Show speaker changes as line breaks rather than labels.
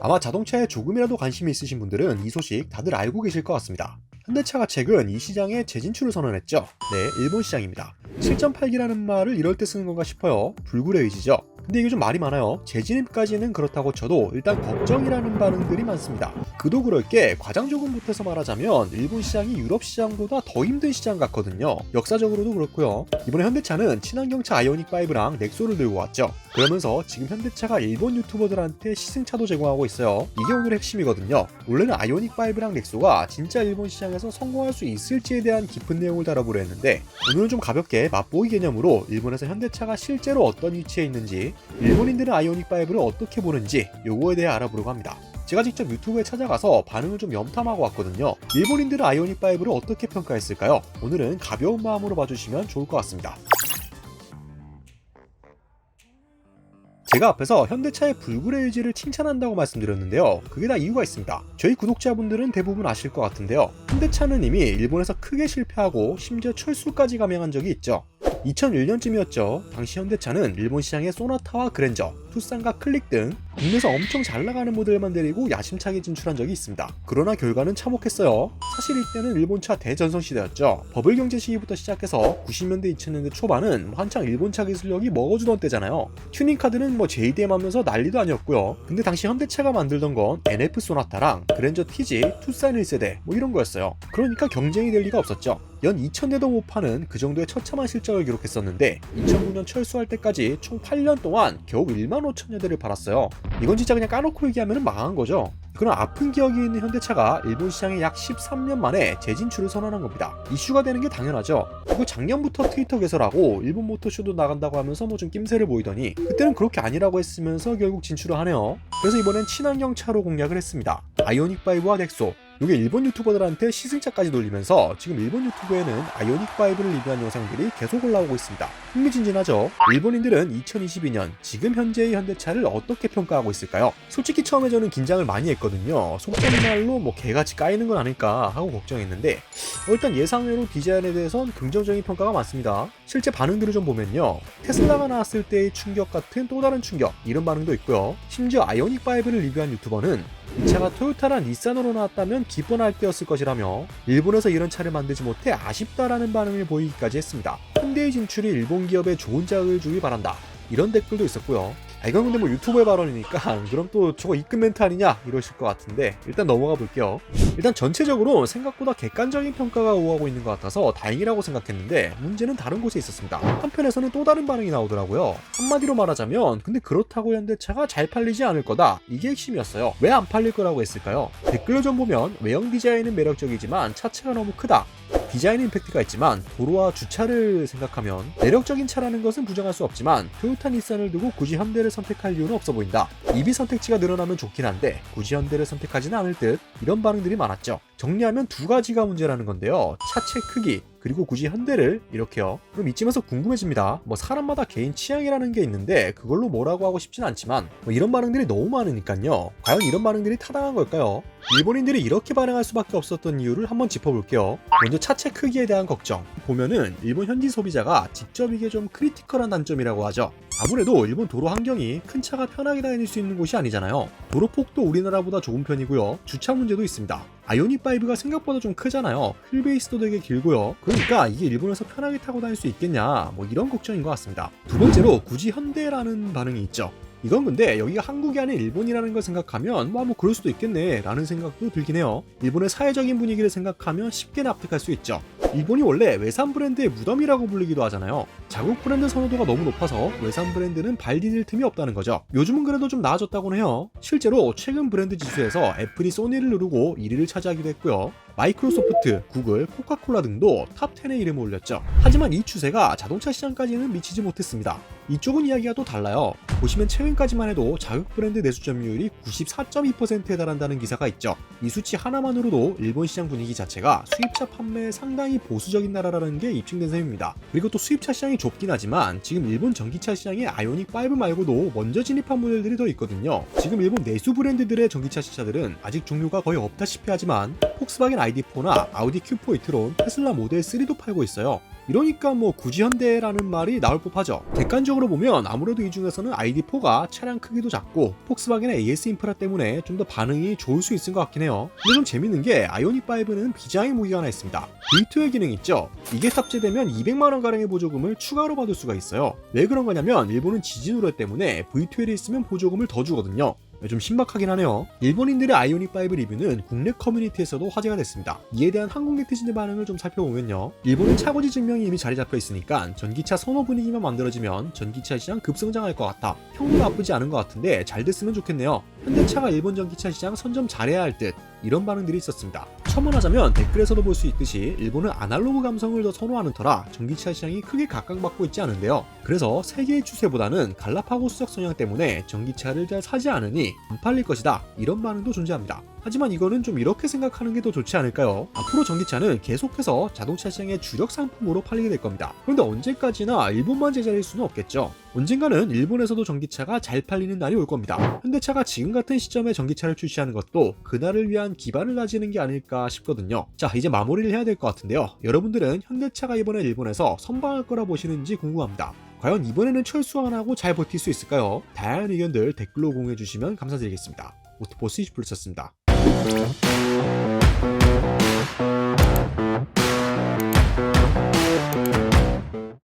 아마 자동차에 조금이라도 관심이 있으신 분들은 이 소식 다들 알고 계실 것 같습니다. 현대차가 최근 이 시장에 재진출을 선언했죠. 네, 일본 시장입니다. 7.8기라는 말을 이럴 때 쓰는 건가 싶어요. 불굴의 의지죠. 근데 이게 좀 말이 많아요. 재진입까지는 그렇다고 쳐도 일단 걱정이라는 반응들이 많습니다. 그도 그럴 게 과장 조금 보태서 말하자면 일본 시장이 유럽 시장보다 더 힘든 시장 같거든요. 역사적으로도 그렇고요. 이번에 현대차는 친환경차 아이오닉5랑 넥소를 들고 왔죠. 그러면서 지금 현대차가 일본 유튜버들한테 시승차도 제공하고 있어요. 이게 오늘의 핵심이거든요. 원래는 아이오닉5랑 넥소가 진짜 일본 시장에서 성공할 수 있을지에 대한 깊은 내용을 다뤄보려 했는데 오늘은 좀 가볍게 맛보기 개념으로 일본에서 현대차가 실제로 어떤 위치에 있는지, 일본인들은 아이오닉5를 어떻게 보는지 요거에 대해 알아보려고 합니다. 제가 직접 유튜브에 찾아가서 반응을 좀 염탐하고 왔거든요. 일본인들은 아이오닉5를 어떻게 평가했을까요? 오늘은 가벼운 마음으로 봐주시면 좋을 것 같습니다. 제가 앞에서 현대차의 불굴의 의지를 칭찬한다고 말씀드렸는데요. 그게 다 이유가 있습니다. 저희 구독자분들은 대부분 아실 것 같은데요. 현대차는 이미 일본에서 크게 실패하고 심지어 철수까지 감행한 적이 있죠. 2001년쯤이었죠. 당시 현대차는 일본 시장에 소나타와 그랜저, 투싼과 클릭 등 국내에서 엄청 잘 나가는 모델만 데리고 야심차게 진출한 적이 있습니다. 그러나 결과는 참혹했어요. 사실 이때는 일본차 대전성 시대였죠. 버블 경제 시기부터 시작해서 90년대 2000년대 초반은 한창 일본차 기술력이 먹어주던 때잖아요. 튜닝카드는 JDM 하면서 난리도 아니었고요. 근데 당시 현대차가 만들던 건 NF 소나타랑 그랜저 TG, 투싼 1세대 이런 거였어요. 그러니까 경쟁이 될 리가 없었죠. 연 2000대도 못 파는 그 정도의 처참한 실적을 기록했었는데 2009년 철수할 때까지 총 8년 동안 겨우 1만 5천여 대를 팔았어요. 이건 진짜 그냥 까놓고 얘기하면 망한 거죠. 그런 아픈 기억이 있는 현대차가 일본 시장에 약 13년 만에 재진출을 선언한 겁니다. 이슈가 되는 게 당연하죠. 그리고 작년부터 트위터 개설하고 일본 모터쇼도 나간다고 하면서 좀 낌새를 보이더니 그때는 그렇게 아니라고 했으면서 결국 진출을 하네요. 그래서 이번엔 친환경 차로 공략을 했습니다. 아이오닉5와 넥소, 이게 일본 유튜버들한테 시승차까지 돌리면서 지금 일본 유튜브에는 아이오닉5를 리뷰한 영상들이 계속 올라오고 있습니다. 흥미진진하죠? 일본인들은 2022년 지금 현재의 현대차를 어떻게 평가하고 있을까요? 솔직히 처음에 저는 긴장을 많이 했거든요. 속된 말로 개같이 까이는 건 아닐까 하고 걱정했는데 일단 예상외로 디자인에 대해선 긍정적인 평가가 많습니다. 실제 반응들을 좀 보면요, 테슬라가 나왔을 때의 충격 같은 또 다른 충격, 이런 반응도 있고요. 심지어 아이오닉5를 리뷰한 유튜버는 이 차가 토요타나 닛산으로 나왔다면 기뻐할 때였을 것이라며 일본에서 이런 차를 만들지 못해 아쉽다라는 반응을 보이기까지 했습니다. 현대의 진출이 일본 기업에 좋은 자극을 주길 바란다, 이런 댓글도 있었고요. 이건 근데 유튜버의 발언이니까 그럼 또 저거 입금 멘트 아니냐 이러실 것 같은데 일단 넘어가 볼게요. 일단 전체적으로 생각보다 객관적인 평가가 오가고 있는 것 같아서 다행이라고 생각했는데 문제는 다른 곳에 있었습니다. 한편에서는 또 다른 반응이 나오더라고요. 한마디로 말하자면 근데 그렇다고 현대차가 잘 팔리지 않을 거다, 이게 핵심이었어요. 왜 안 팔릴 거라고 했을까요? 댓글을 좀 보면 외형 디자인은 매력적이지만 차체가 너무 크다, 디자인 임팩트가 있지만 도로와 주차를 생각하면 매력적인 차라는 것은 부정할 수 없지만 토요타 닛산을 두고 굳이 현대를 선택할 이유는 없어 보인다. EV 선택지가 늘어나면 좋긴 한데 굳이 현대를 선택하지는 않을 듯, 이런 반응들이 많았죠. 정리하면 두 가지가 문제라는 건데요. 차체 크기, 그리고 굳이 현대를 이렇게요. 그럼 이쯤에서 궁금해집니다. 사람마다 개인 취향이라는 게 있는데 그걸로 뭐라고 하고 싶진 않지만 이런 반응들이 너무 많으니까요. 과연 이런 반응들이 타당한 걸까요? 일본인들이 이렇게 반응할 수밖에 없었던 이유를 한번 짚어볼게요. 먼저 차체 크기에 대한 걱정. 보면은 일본 현지 소비자가 직접 이게 좀 크리티컬한 단점이라고 하죠. 아무래도 일본 도로 환경이 큰 차가 편하게 다닐 수 있는 곳이 아니잖아요. 도로폭도 우리나라보다 좁은 편이고요. 주차 문제도 있습니다. 아이오닉5가 생각보다 좀 크잖아요. 휠베이스도 되게 길고요. 그러니까 이게 일본에서 편하게 타고 다닐 수 있겠냐, 이런 걱정인 것 같습니다. 두 번째로 굳이 현대라는 반응이 있죠. 이건 근데 여기가 한국이 아닌 일본이라는 걸 생각하면 그럴 수도 있겠네 라는 생각도 들긴 해요. 일본의 사회적인 분위기를 생각하면 쉽게 납득할 수 있죠. 일본이 원래 외산 브랜드의 무덤이라고 불리기도 하잖아요. 자국 브랜드 선호도가 너무 높아서 외산 브랜드는 발 디딜 틈이 없다는 거죠. 요즘은 그래도 좀 나아졌다고는 해요. 실제로 최근 브랜드 지수에서 애플이 소니를 누르고 1위를 차지하기도 했고요. 마이크로소프트, 구글, 코카콜라 등도 탑10에 이름을 올렸죠. 하지만 이 추세가 자동차 시장까지는 미치지 못했습니다. 이쪽은 이야기가 또 달라요. 보시면 최근까지만 해도 자국 브랜드 내수 점유율이 94.2%에 달한다는 기사가 있죠. 이 수치 하나만으로도 일본 시장 분위기 자체가 수입차 판매에 상당히 보수적인 나라라는 게 입증된 셈입니다. 그리고 또 수입차 시장이 좁긴 하지만 지금 일본 전기차 시장에 아이오닉5 말고도 먼저 진입한 모델들이 더 있거든요. 지금 일본 내수 브랜드들의 전기차 시차들은 아직 종류가 거의 없다시피 하지만 폭스바겐 ID4나 아우디 Q4 이트론, 테슬라 모델 3도 팔고 있어요. 이러니까 뭐 굳이 현대라는 말이 나올 법하죠. 객관적으로 보면 아무래도 이 중에서는 ID4가 차량 크기도 작고 폭스바겐의 AS 인프라 때문에 좀 더 반응이 좋을 수 있을 것 같긴 해요. 근데 좀 재밌는 게 아이오닉5는 비장의 무기가 하나 있습니다. V2의 기능 있죠. 이게 탑재되면 200만원가량의 보조금을 추가로 받을 수가 있어요. 왜 그런 거냐면 일본은 지진 우려 때문에 V2를 있으면 보조금을 더 주거든요. 좀 신박하긴 하네요. 일본인들의 아이오닉5 리뷰는 국내 커뮤니티에서도 화제가 됐습니다. 이에 대한 한국 네티즌의 반응을 좀 살펴보면요. 일본은 차고지 증명이 이미 자리 잡혀 있으니까 전기차 선호 분위기만 만들어지면 전기차 시장 급성장할 것 같아. 평도 나쁘지 않은 것 같은데 잘 됐으면 좋겠네요. 현대차가 일본 전기차 시장 선점 잘해야 할 듯, 이런 반응들이 있었습니다. 첨언하자면 댓글에서도 볼 수 있듯이 일본은 아날로그 감성을 더 선호하는 터라 전기차 시장이 크게 각광받고 있지 않은데요. 그래서 세계의 추세보다는 갈라파고스적 성향 때문에 전기차를 잘 사지 않으니 안 팔릴 것이다, 이런 반응도 존재합니다. 하지만 이거는 좀 이렇게 생각하는 게 더 좋지 않을까요? 앞으로 전기차는 계속해서 자동차 시장의 주력 상품으로 팔리게 될 겁니다. 그런데 언제까지나 일본만 제자리일 수는 없겠죠. 언젠가는 일본에서도 전기차가 잘 팔리는 날이 올 겁니다. 현대차가 지금 같은 시점에 전기차를 출시하는 것도 그날을 위한 기반을 다지는 게 아닐까 싶거든요. 자, 이제 마무리를 해야 될 것 같은데요. 여러분들은 현대차가 이번에 일본에서 선방할 거라 보시는지 궁금합니다. 과연 이번에는 철수 안 하고 잘 버틸 수 있을까요? 다양한 의견들 댓글로 공유해 주시면 감사드리겠습니다. 오토보스 20+였습니다.